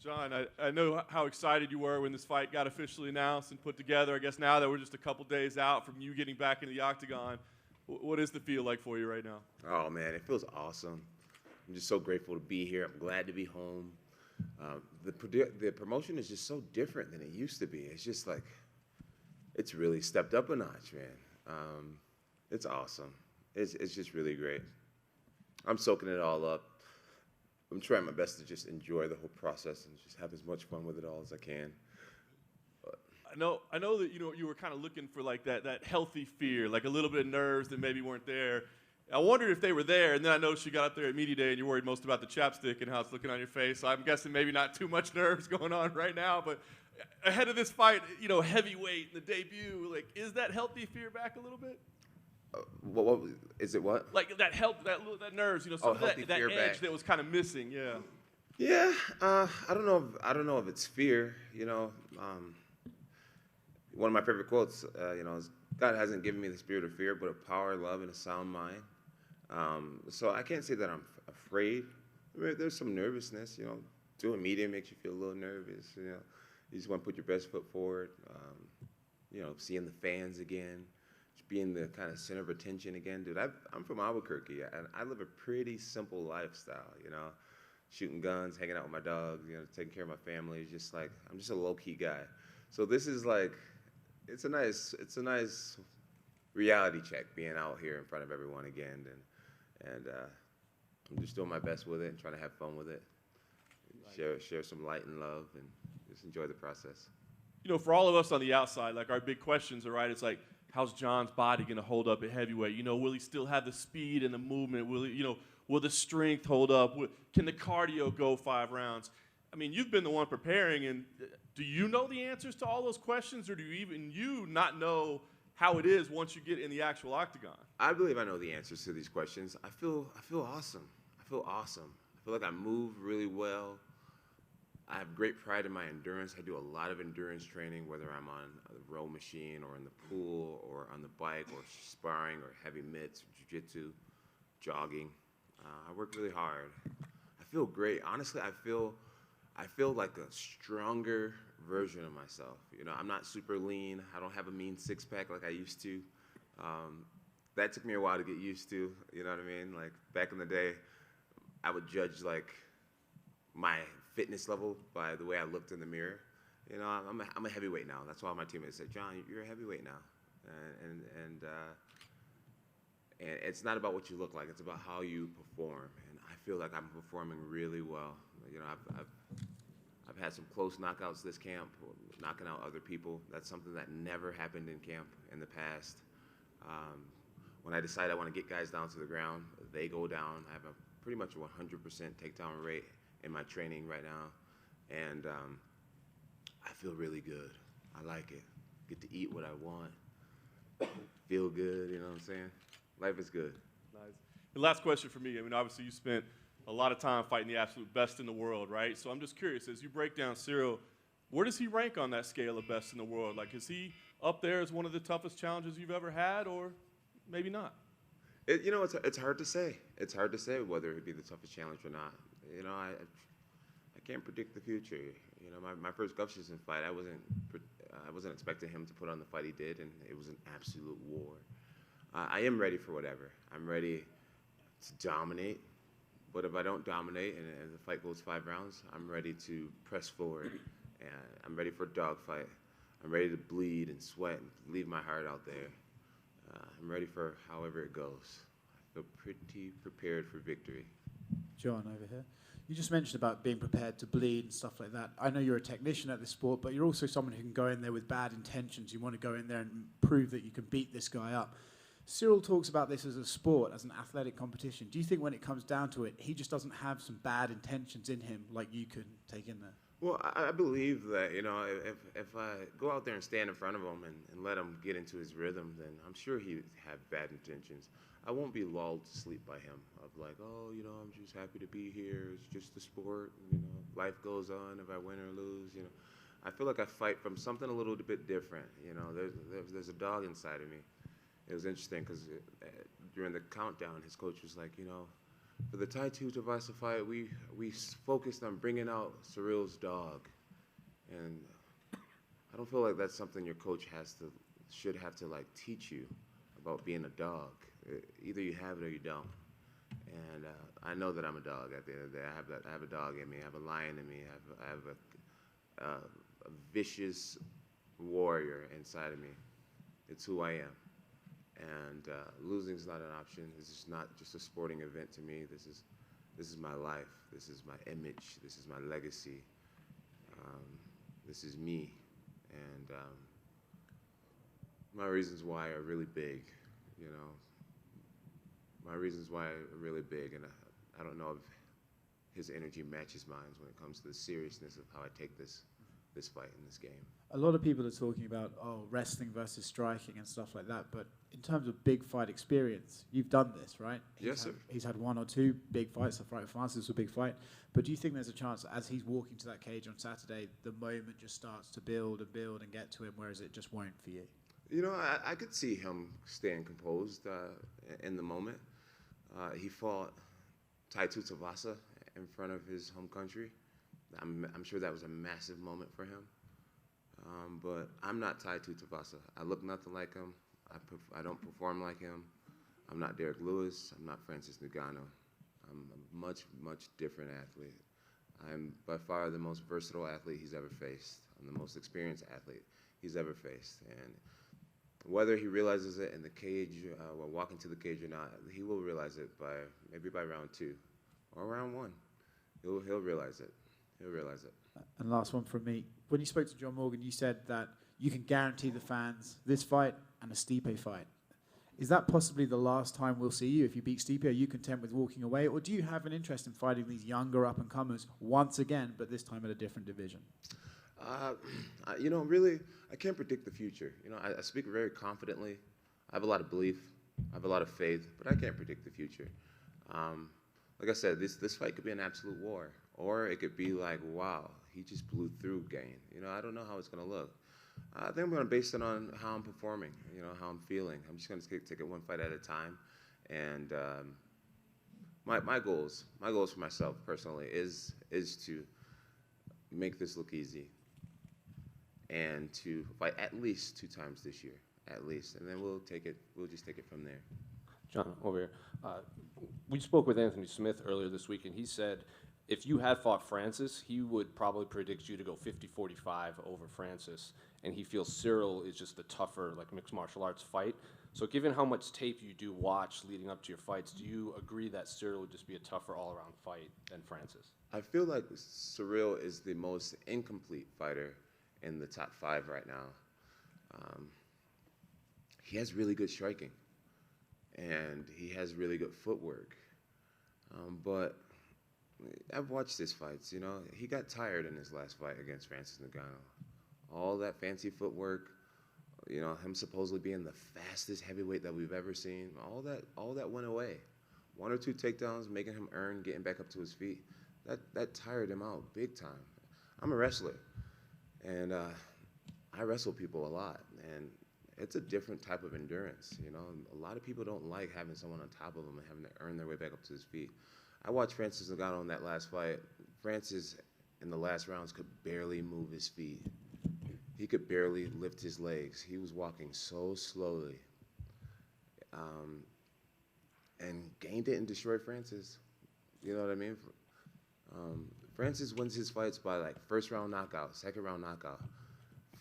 Jon, I know how excited you were when this fight got officially announced and put together. I guess now that we're just a couple days out from you getting back into the octagon, what is the feel like for you right now? Oh, man, it feels awesome. I'm just so grateful to be here. I'm glad to be home. The promotion is just so different than it used to be. It's just like, it's really stepped up a notch, man. It's awesome. It's just really great. I'm soaking it all up. I'm trying my best to just enjoy the whole process and just have as much fun with it all as I can. I know that you were kind of looking for like that healthy fear, like a little bit of nerves that maybe weren't there. I wondered if they were there, and then I know she got up there at media day, and you're worried most about the chapstick and how it's looking on your face. So I'm guessing maybe not too much nerves going on right now, but ahead of this fight, heavyweight, the debut, like, is that healthy fear back a little bit? What is it? What? Like that nerves, some of that edge that was kind of missing. Yeah. Yeah. I don't know if it's fear. One of my favorite quotes, is God hasn't given me the spirit of fear, but of power, love, and a sound mind. So I can't say that I'm afraid. I mean, there's some nervousness. Doing media makes you feel a little nervous. You just want to put your best foot forward. Seeing the fans again. Being the kind of center of attention again. Dude, I'm from Albuquerque, and I live a pretty simple lifestyle, shooting guns, hanging out with my dogs, taking care of my family. It's just like, I'm just a low-key guy. So this is like, it's a nice reality check being out here in front of everyone again, and I'm just doing my best with it and trying to have fun with it, share some light and love, and just enjoy the process. For all of us on the outside, like our big questions are right. It's like, how's Jon's body going to hold up at heavyweight? Will he still have the speed and the movement? Will the strength hold up? Can the cardio go 5 rounds? I mean, you've been the one preparing, and do you know the answers to all those questions, or do you not know how it is once you get in the actual octagon? I believe I know the answers to these questions. I feel awesome. I feel like I move really well. I have great pride in my endurance. I do a lot of endurance training, whether I'm on the row machine or in the pool or on the bike or sparring or heavy mitts, jiu-jitsu, jogging. I work really hard. I feel great. Honestly, I feel like a stronger version of myself. I'm not super lean. I don't have a mean six-pack like I used to. That took me a while to get used to, you know what I mean? Like, back in the day, I would judge, like, my fitness level by the way I looked in the mirror. I'm a heavyweight now. That's why my teammates said, Jon, you're a heavyweight now. And it's not about what you look like. It's about how you perform. And I feel like I'm performing really well. I've had some close knockouts this camp, knocking out other people. That's something that never happened in camp in the past. When I decide I want to get guys down to the ground, they go down. I have pretty much a 100% takedown rate in my training right now, and I feel really good. I like it. Get to eat what I want, feel good, you know what I'm saying? Life is good. Nice. The last question for me, I mean, obviously you spent a lot of time fighting the absolute best in the world, right? So I'm just curious, as you break down Ciryl, where does he rank on that scale of best in the world? Like, is he up there as one of the toughest challenges you've ever had, or maybe not? It's hard to say. It's hard to say whether it'd be the toughest challenge or not. I can't predict the future. My first Gulf season fight, I wasn't expecting him to put on the fight he did, and it was an absolute war. I am ready for whatever. I'm ready to dominate, but if I don't dominate and the fight goes 5 rounds, I'm ready to press forward, and I'm ready for a dogfight. I'm ready to bleed and sweat and leave my heart out there. I'm ready for however it goes. I feel pretty prepared for victory. Jon, over here. You just mentioned about being prepared to bleed and stuff like that. I know you're a technician at this sport, but you're also someone who can go in there with bad intentions. You want to go in there and prove that you can beat this guy up. Ciryl talks about this as a sport, as an athletic competition. Do you think when it comes down to it, he just doesn't have some bad intentions in him like you could take in there? Well, I believe that, if I go out there and stand in front of him and let him get into his rhythm, then I'm sure he'd have bad intentions. I won't be lulled to sleep by him of like, oh, I'm just happy to be here. It's just a sport. Life goes on if I win or lose. I feel like I fight from something a little bit different. There's a dog inside of me. It was interesting because during the countdown, his coach was like, For the Tai Tuivasa fight, we focused on bringing out Ciryl's dog, and I don't feel like that's something your coach should have to like teach you about being a dog. Either you have it or you don't. And I know that I'm a dog at the end of the day. I have a dog in me. I have a lion in me. I have a vicious warrior inside of me. It's who I am. And losing is not an option. This is not just a sporting event to me. This is my life. This is my image. This is my legacy. This is me. And my reasons why are really big, you know. My reasons why are really big, and I don't know if his energy matches mine when it comes to the seriousness of how I take this fight in this game. A lot of people are talking about wrestling versus striking and stuff like that, but in terms of big fight experience, you've done this, right? Yes, sir. He's had 1 or 2 big fights. The fight with Francis was a big fight, but do you think there's a chance that as he's walking to that cage on Saturday, the moment just starts to build and get to him, whereas it just won't for you? You know, I could see him staying composed in the moment. He fought Tai Tuivasa in front of his home country. I'm sure that was a massive moment for him. But I'm not Tai Tuivasa. I look nothing like him. I don't perform like him. I'm not Derek Lewis. I'm not Francis Ngannou. I'm a much, much different athlete. I'm by far the most versatile athlete he's ever faced. I'm the most experienced athlete he's ever faced. And whether he realizes it in the cage or walking to the cage or not, he will realize it maybe by round 2 or round 1. He'll realize it. He'll realize it. And last one from me. When you spoke to John Morgan, you said that you can guarantee the fans this fight and a Stipe fight. Is that possibly the last time we'll see you? If you beat Stipe, are you content with walking away? Or do you have an interest in fighting these younger up-and-comers once again, but this time at a different division? You know, really, I can't predict the future. You know, I speak very confidently. I have a lot of belief. I have a lot of faith, but I can't predict the future. Like I said, this fight could be an absolute war. Or it could be like, wow, he just blew through Gane. You know, I don't know how it's going to look. I think I'm going to base it on how I'm performing, you know, how I'm feeling. I'm just going to take it one fight at a time. And my goals for myself personally is to make this look easy and to fight at least 2 times this year, at least. And then we'll just take it from there. John, over here. We spoke with Anthony Smith earlier this week, and he said if you had fought Francis, he would probably predict you to go 50-45 over Francis, and he feels Ciryl is just the tougher, like, mixed martial arts fight. So given how much tape you do watch leading up to your fights, do you agree that Ciryl would just be a tougher all-around fight than Francis? I feel like Ciryl is the most incomplete fighter in the top 5 right now. He has really good striking, and he has really good footwork. But I've watched his fights, you know. He got tired in his last fight against Francis Ngannou. All that fancy footwork, you know, him supposedly being the fastest heavyweight that we've ever seen, all that went away. 1 or 2 takedowns, making him earn, getting back up to his feet, that tired him out big time. I'm a wrestler, and I wrestle people a lot, and it's a different type of endurance, you know. A lot of people don't like having someone on top of them and having to earn their way back up to his feet. I watched Francis Ngannou in that last fight. Francis, in the last rounds, could barely move his feet. He could barely lift his legs. He was walking so slowly. And Gane didn't destroy Francis. You know what I mean? Francis wins his fights by, like, first round knockout, second round knockout.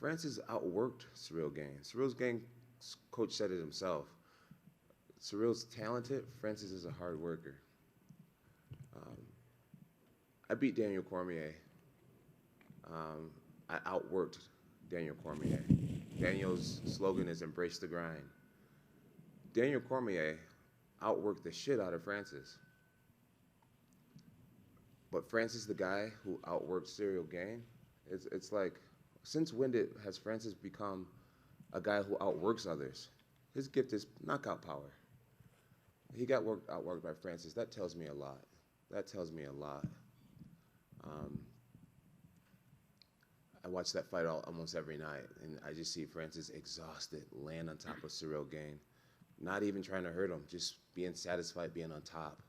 Francis outworked Ciryl Gane. Ciryl Gane's coach said it himself. Ciryl's talented. Francis is a hard worker. I beat Daniel Cormier. I outworked Daniel Cormier. Daniel's slogan is "Embrace the grind." Daniel Cormier outworked the shit out of Francis. But Francis, the guy who outworked Ciryl Gane, it's like, since when has Francis become a guy who outworks others? His gift is knockout power. He got outworked by Francis. That tells me a lot. That tells me a lot. I watch that fight almost every night, and I just see Francis exhausted, land on top of Ciryl Gane, not even trying to hurt him, just being satisfied being on top.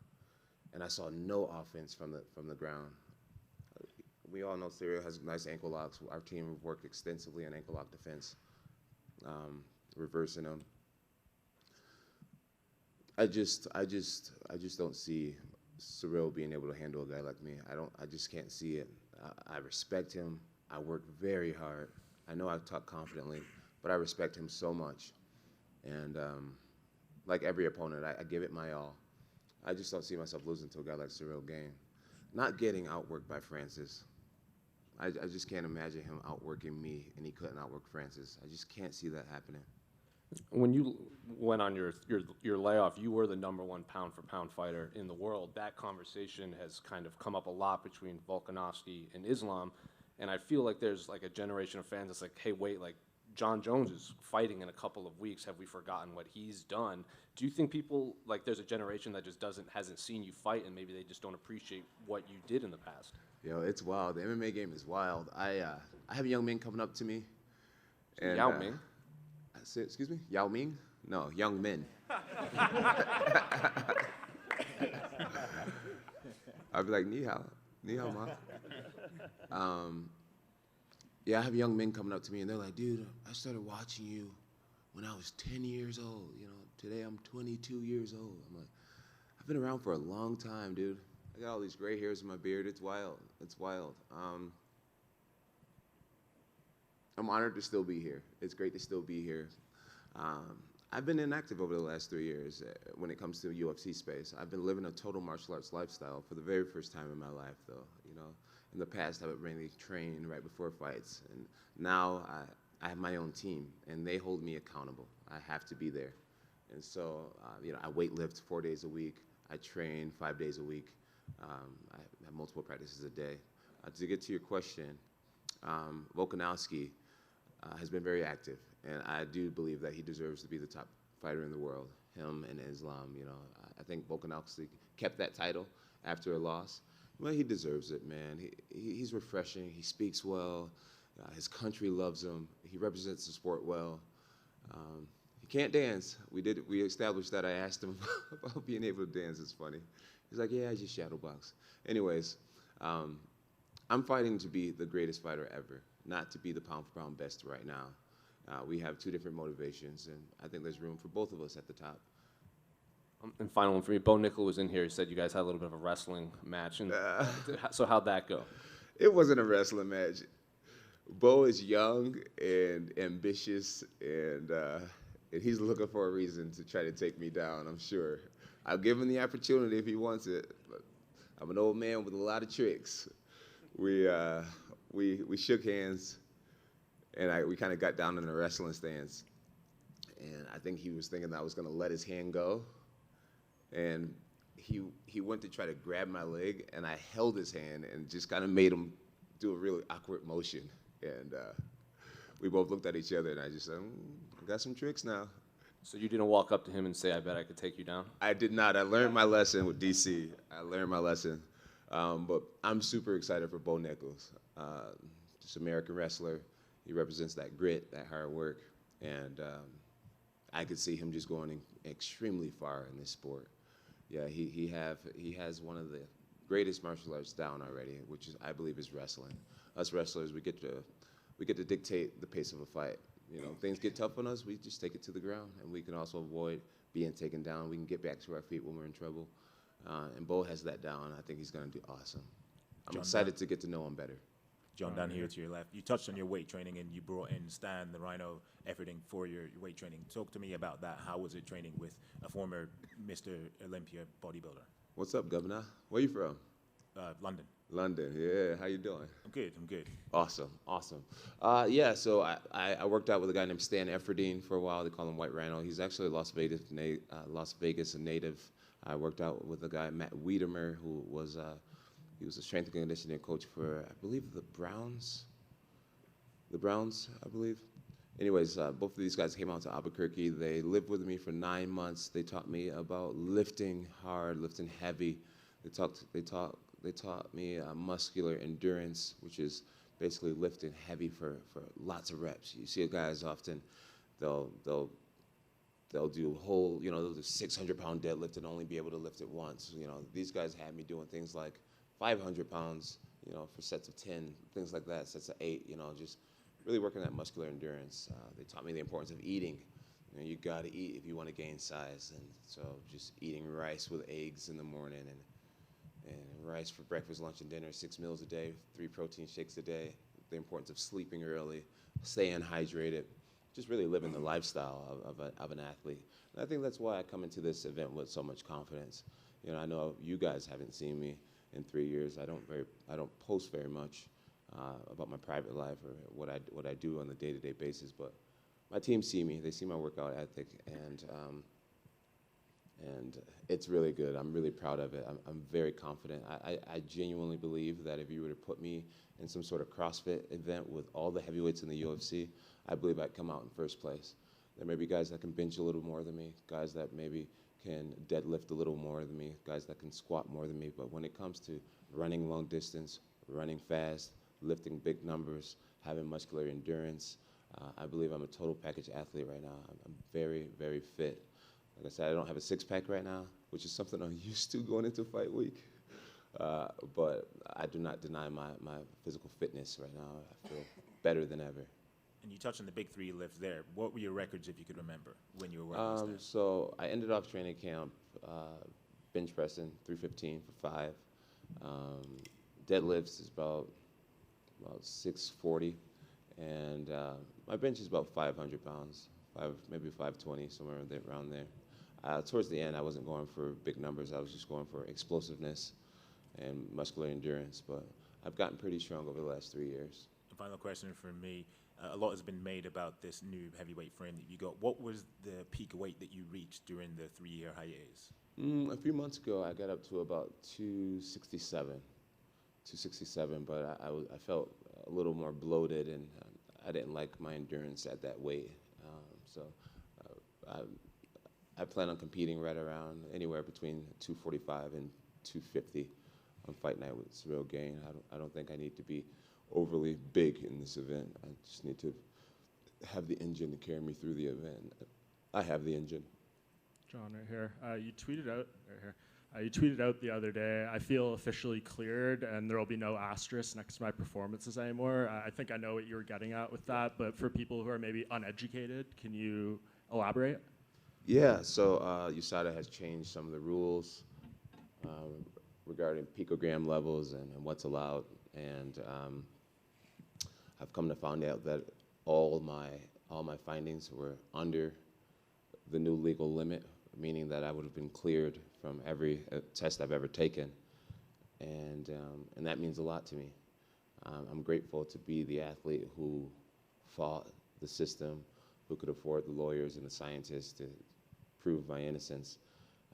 and I saw no offense from the ground. We all know Ciryl has nice ankle locks. Our team worked extensively on ankle lock defense, reversing them. I just don't see Ciryl being able to handle a guy like me. I just can't see it. I respect him. I work very hard. I know I talk confidently, but I respect him so much. And like every opponent, I give it my all. I just don't see myself losing to a guy like Ciryl Gane. Not getting outworked by Francis. I just can't imagine him outworking me and he couldn't outwork Francis. I just can't see that happening. When you went on your layoff, you were the #1 pound-for-pound fighter in the world. That conversation has kind of come up a lot between Volkanovski and Islam, and I feel like there's like a generation of fans that's like, hey, wait, like Jon Jones is fighting in a couple of weeks. Have we forgotten what he's done? Do you think people, like there's a generation that just hasn't seen you fight and maybe they just don't appreciate what you did in the past? Yo, it's wild. The MMA game is wild. I have young men coming up to me. And, Yao Ming? Excuse me? Yao Ming? No, young men. I'd be like, ni hao ma. Yeah, I have young men coming up to me and they're like, dude, I started watching you when I was 10 years old. You know, today I'm 22 years old. I'm like, I've been around for a long time, dude. I got all these gray hairs in my beard. It's wild. It's wild. I'm honored to still be here. It's great to still be here. I've been inactive over the last 3 years when it comes to the UFC space. I've been living a total martial arts lifestyle for the very first time in my life, though. You know, in the past, I would mainly train right before fights, and now I have my own team, and they hold me accountable. I have to be there, and so you know, I weight lift 4 days a week. I train 5 days a week. I have multiple practices a day. To get to your question, Volkanovski has been very active, and I do believe that he deserves to be the top fighter in the world, him and Islam. You know, I think Volkanovski kept that title after a loss. Well, he deserves it, man. He's refreshing. He speaks well. His country loves him. He represents the sport well. He can't dance. We established that. I asked him about being able to dance. It's funny. He's like, yeah, I just shadow box. Anyways, I'm fighting to be the greatest fighter ever, not to be the pound-for-pound best right now. We have two different motivations, and I think there's room for both of us at the top. And final one for me, Bo Nickel was in here. He said you guys had a little bit of a wrestling match. And so how'd that go? It wasn't a wrestling match. Bo is young and ambitious, and he's looking for a reason to try to take me down, I'm sure. I'll give him the opportunity if he wants it. But I'm an old man with a lot of tricks. We shook hands, and we kind of got down in a wrestling stance. And I think he was thinking that I was going to let his hand go. And he went to try to grab my leg, and I held his hand and just kind of made him do a really awkward motion. And we both looked at each other, and I just said, I got some tricks now. So you didn't walk up to him and say, I bet I could take you down? I did not. I learned my lesson with DC. I learned my lesson. But I'm super excited for Bo Nichols. Just American wrestler. He represents that grit, that hard work. And I could see him just going extremely far in this sport. Yeah, he has one of the greatest martial arts down already, which is, I believe, is wrestling. Us wrestlers, we get to dictate the pace of a fight. You know, things get tough on us, we just take it to the ground, and we can also avoid being taken down. We can get back to our feet when we're in trouble. And Bo has that down. I think he's going to do awesome. I'm excited to get to know him better. John, down here to your left, you touched on your weight training, and you brought in Stan, the Rhino, everything for your weight training. Talk to me about that. How was it training with a former Mr. Olympia bodybuilder? What's up, Governor? Where you from? London. London, yeah. How you doing? I'm good. Awesome. Yeah, so I worked out with a guy named Stan Efferdine for a while. They call him White Rhino. He's actually a Las Vegas native. I worked out with a guy, Matt Wiedemer, who was he was a strength and conditioning coach for, I believe, the Browns. The Browns, I believe. Anyways, both of these guys came out to Albuquerque. They lived with me for 9 months. They taught me about lifting hard, lifting heavy. They taught me muscular endurance, which is basically lifting heavy for lots of reps. You see guys often, they'll they'll do whole, they'll do 600-pound deadlift and only be able to lift it once. These guys had me doing things like 500 pounds, for sets of 10, things like that, sets of 8, just really working that muscular endurance. They taught me the importance of eating. You got to eat if you want to gain size. And so just eating rice with eggs in the morning and rice for breakfast, lunch, and dinner, 6 meals a day, 3 protein shakes a day, the importance of sleeping early, staying hydrated, just really living the lifestyle of an athlete. And I think that's why I come into this event with so much confidence. I know you guys haven't seen me in 3 years. I don't post very much about my private life or what I do on a day-to-day basis, but my team see me. They see my workout ethic, and it's really good. I'm really proud of it. I'm very confident. I genuinely believe that if you were to put me in some sort of CrossFit event with all the heavyweights in the UFC, I believe I'd come out in first place. There may be guys that can bench a little more than me, guys that maybe can deadlift a little more than me, guys that can squat more than me, but when it comes to running long distance, running fast, lifting big numbers, having muscular endurance, I believe I'm a total package athlete right now. I'm very, very fit. Like I said, I don't have a six-pack right now, which is something I'm used to going into fight week. But I do not deny my physical fitness right now. I feel better than ever. And you touched on the big 3 lifts there. What were your records, if you could remember, when you were working this? So I ended off training camp bench pressing 315 for 5. Deadlifts is about 640. And my bench is about 500 pounds, maybe 520, somewhere around there. Towards the end, I wasn't going for big numbers. I was just going for explosiveness and muscular endurance. But I've gotten pretty strong over the last 3 years. Final question from me. A lot has been made about this new heavyweight frame that you got. What was the peak weight that you reached during the 3-year hiatus? A few months ago, I got up to about 267, but I felt a little more bloated, and I didn't like my endurance at that weight. I plan on competing right around anywhere between 245 and 250 on fight night with Ciryl Gane. I don't think I need to be overly big in this event. I just need to have the engine to carry me through the event. I have the engine. John, right here. You tweeted out right here. You tweeted out the other day, I feel officially cleared and there will be no asterisk next to my performances anymore. I think I know what you were getting at with that, but for people who are maybe uneducated, can you elaborate? Yeah, so USADA has changed some of the rules regarding picogram levels and what's allowed. And I've come to find out that all my findings were under the new legal limit, meaning that I would have been cleared from every test I've ever taken, and that means a lot to me. I'm grateful to be the athlete who fought the system, who could afford the lawyers and the scientists to prove my innocence.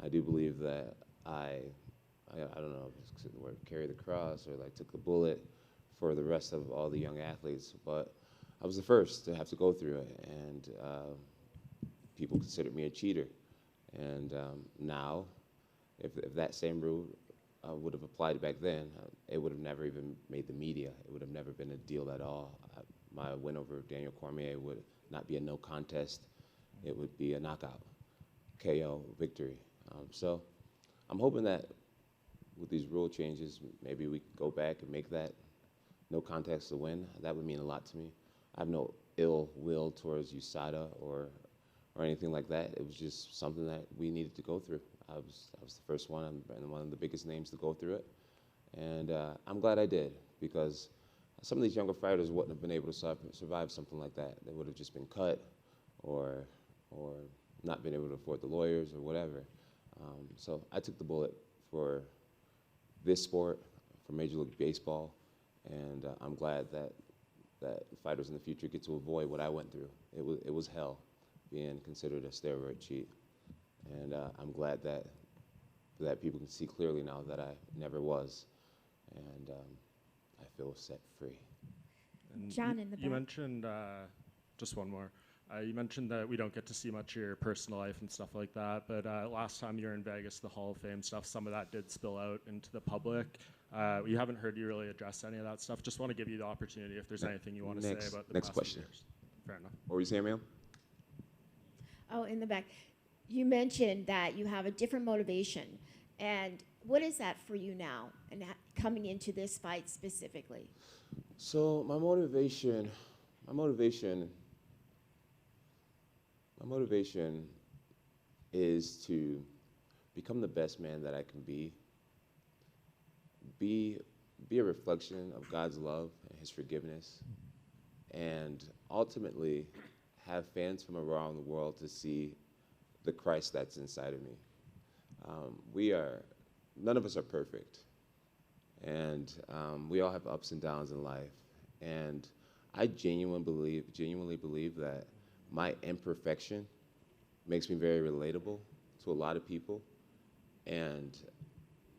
I do believe that I don't know, carry the cross or like took the bullet for the rest of all the young athletes, but I was the first to have to go through it, and people considered me a cheater. And now, if that same rule would have applied back then, it would have never even made the media. It would have never been a deal at all. My win over Daniel Cormier would not be a no contest. It would be a knockout, KO victory. So I'm hoping that with these rule changes, maybe we could go back and make that no contest a win. That would mean a lot to me. I have no ill will towards USADA or anything like that. It was just something that we needed to go through. I was the first one and one of the biggest names to go through it. And I'm glad I did, because some of these younger fighters wouldn't have been able to survive something like that. They would have just been cut or not been able to afford the lawyers or whatever. So I took the bullet for this sport, for Major League Baseball, and I'm glad that fighters in the future get to avoid what I went through. It was hell, being considered a steroid cheat. And I'm glad that people can see clearly now that I never was. And I feel set free. And John in the you back. mentioned, just one more. You mentioned that we don't get to see much of your personal life and stuff like that, but last time you were in Vegas, the Hall of Fame stuff, some of that did spill out into the public. We haven't heard you really address any of that stuff. Just want to give you the opportunity if there's anything you want to say about the next past question. few years. Fair enough. What were you saying, ma'am? Oh, in the back. you mentioned that you have a different motivation. And what is that for you now, and coming into this fight specifically? So my motivation is to become the best man that I can be a reflection of God's love and his forgiveness, and ultimately have fans from around the world to see the Christ that's inside of me. None of us are perfect, and we all have ups and downs in life. And I genuinely believe that my imperfection makes me very relatable to a lot of people. And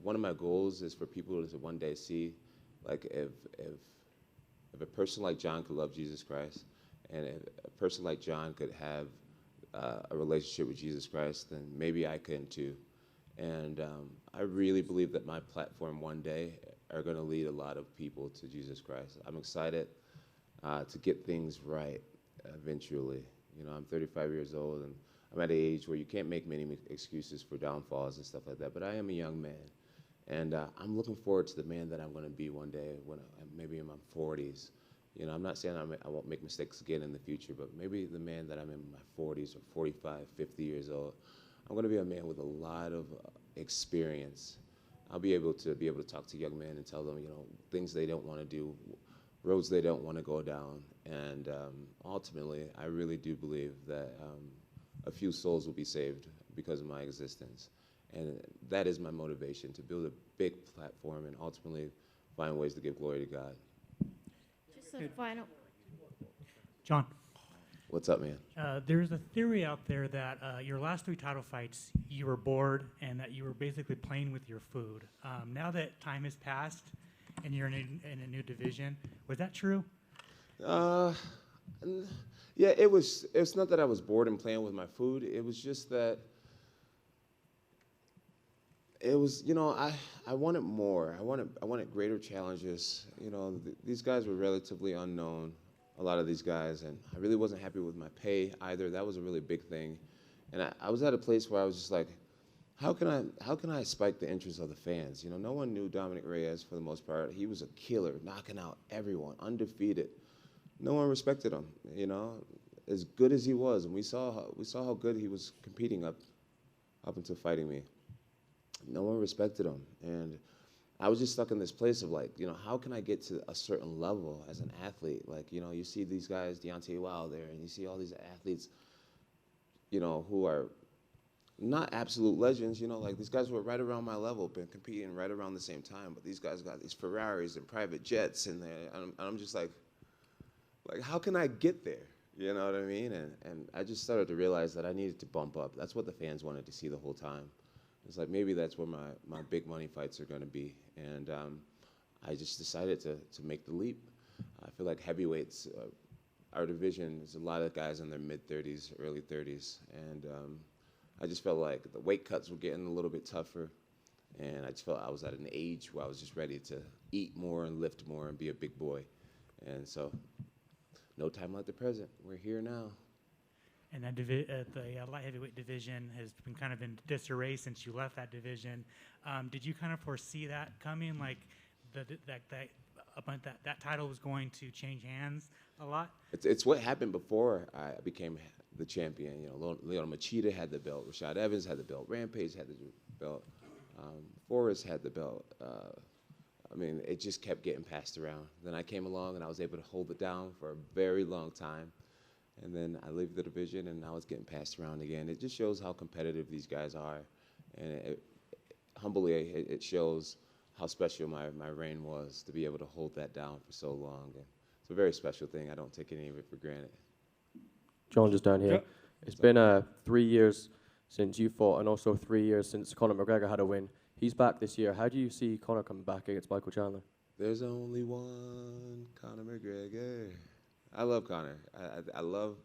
one of my goals is for people to one day see, like, if a person like Jon could love Jesus Christ, and if a person like Jon could have a relationship with Jesus Christ, then maybe I can too. And I really believe that my platform one day are going to lead a lot of people to Jesus Christ. I'm excited to get things right eventually. You know, I'm 35 years old, and I'm at an age where you can't make many excuses for downfalls and stuff like that, but I am a young man. And I'm looking forward to the man that I'm going to be one day, when maybe in my 40s. You know, I'm not saying I won't make mistakes again in the future, but maybe the man that I'm in my 40s or 45, 50 years old, I'm going to be a man with a lot of experience. I'll be able to talk to young men and tell them, you know, things they don't want to do, roads they don't want to go down. And ultimately, I really do believe that a few souls will be saved because of my existence. And that is my motivation, to build a big platform and ultimately find ways to give glory to God. Just a final. Jon, What's up, man? there's a theory out there that your last 3 title fights, you were bored and that you were basically playing with your food. Now that time has passed and you're in a new division, was that true? Yeah, it was. It's not that I was bored and playing with my food. It was just that it was, you know, I wanted more. I wanted greater challenges. You know, these guys were relatively unknown, a lot of these guys, and I really wasn't happy with my pay either. That was a really big thing. And I was at a place where I was just like, how can I spike the interest of the fans? You know, no one knew Dominick Reyes for the most part. He was a killer, knocking out everyone, undefeated. No one respected him, you know, as good as he was. And we saw how good he was competing up until fighting me. No one respected him. And I was just stuck in this place of, like, you know, how can I get to a certain level as an athlete? Like, you know, you see these guys, Deontay Wilder, and you see all these athletes, you know, who are not absolute legends, you know, like these guys were right around my level, been competing right around the same time, but these guys got these Ferraris and private jets, and I'm just like, how can I get there? You know what I mean? And I just started to realize that I needed to bump up. That's what the fans wanted to see the whole time. It's like, maybe that's where my big money fights are going to be. And I just decided to make the leap. I feel like heavyweights, our division, is a lot of guys in their mid-30s, early 30s. And I just felt like the weight cuts were getting a little bit tougher. And I just felt I was at an age where I was just ready to eat more and lift more and be a big boy. And so, no time like the present. We're here now. And that the light heavyweight division has been kind of in disarray since you left that division. Did you kind of foresee that coming, like that title was going to change hands a lot? It's what happened before I became the champion. You know, Leon Machida had the belt, Rashad Evans had the belt, Rampage had the belt, Forrest had the belt. I mean, it just kept getting passed around. Then I came along and I was able to hold it down for a very long time. And then I leave the division and now it's getting passed around again. It just shows how competitive these guys are. And humbly, it shows how special my reign was to be able to hold that down for so long. And it's a very special thing. I don't take any of it for granted. Jon, just down here. Yep. It's been 3 years since you fought and also 3 years since Conor McGregor had a win. He's back this year. How do you see Conor coming back against Michael Chandler? There's only one Conor McGregor. I love Conor. I love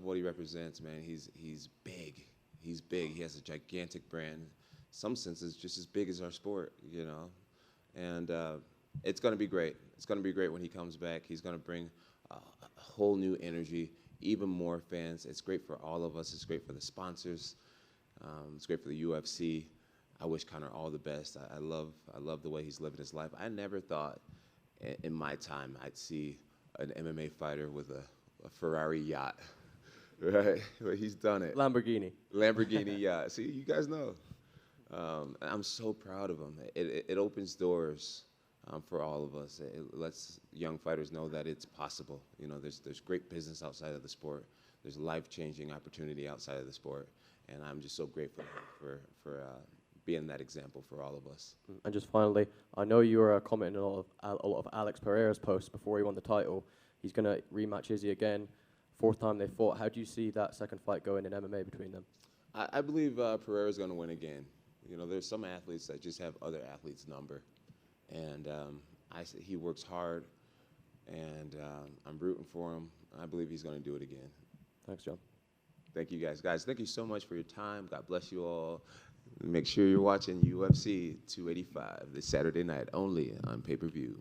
what he represents, man. He's big. He's big. He has a gigantic brand. In some senses, just as big as our sport, you know. And it's going to be great. It's going to be great when he comes back. He's going to bring a whole new energy, even more fans. It's great for all of us. It's great for the sponsors. It's great for the UFC. I wish Conor all the best. I love the way he's living his life. I never thought in my time I'd see an MMA fighter with a Ferrari yacht, right? But he's done it. Lamborghini. Lamborghini yacht. See, you guys know. I'm so proud of him. It opens doors for all of us. It lets young fighters know that it's possible. You know, there's great business outside of the sport. There's life-changing opportunity outside of the sport, and I'm just so grateful for being that example for all of us. And just finally, I know you were commenting a lot of Alex Pereira's posts before he won the title. He's going to rematch Izzy again. 4th time they fought. How do you see that second fight going in MMA between them? I believe Pereira's going to win again. You know, there's some athletes that just have other athletes' number, and he works hard, and I'm rooting for him. I believe he's going to do it again. Thanks, Jon. Thank you, guys. Guys, thank you so much for your time. God bless you all. Make sure you're watching UFC 285 this Saturday night only on pay-per-view.